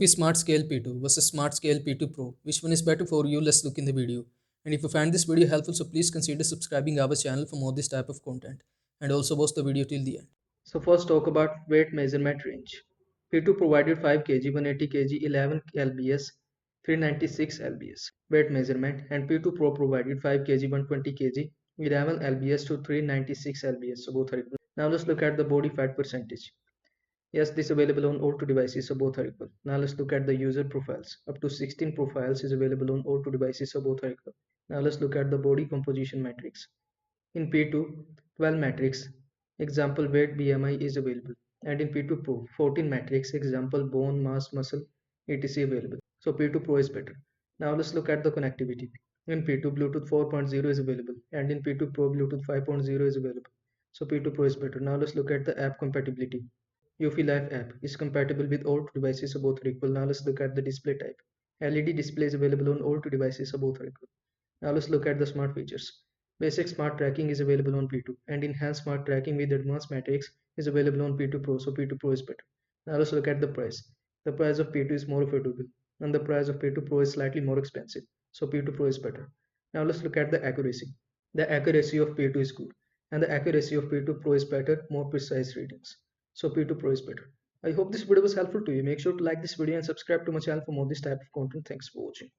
Eufy Smart Scale P2 versus Smart Scale P2 Pro. Which one is better for you? Let's look in the video. And if you find this video helpful, so please consider subscribing our channel for more this type of content. And also watch the video till the end. So first talk about weight measurement range. P2 provided 5 kg, 180 kg, 11 lbs, 396 lbs. Weight measurement and P2 Pro provided 5 kg, 120 kg, 11 lbs to 396 lbs. So both are equal. Now let's look at the body fat percentage. Yes, this is available on all two devices, so both are equal. Now let's look at the user profiles. Up to 16 profiles is available on all two devices, so both are equal. Now let's look at the body composition matrix. In P2, 12 matrix, example weight BMI is available. And in P2 Pro, 14 matrix, example bone mass muscle, etc. available. So P2 Pro is better. Now let's look at the connectivity. In P2, Bluetooth 4.0 is available. And in P2 Pro, Bluetooth 5.0 is available. So P2 Pro is better. Now let's look at the app compatibility. Eufy Life app is compatible with all two devices, so both are equal. Now let's look at the display type. LED display is available on all two devices, so both are equal. Now let's look at the smart features. Basic smart tracking is available on P2 and enhanced smart tracking with advanced metrics is available on P2 Pro, so P2 Pro is better. Now let's look at the price. The price of P2 is more affordable and the price of P2 Pro is slightly more expensive, so P2 Pro is better. Now let's look at the accuracy. The accuracy of P2 is good and the accuracy of P2 Pro is better, more precise readings. So P2 Pro is better. I hope this video was helpful to you. Make sure to like this video and subscribe to my channel for more this type of content. Thanks for watching.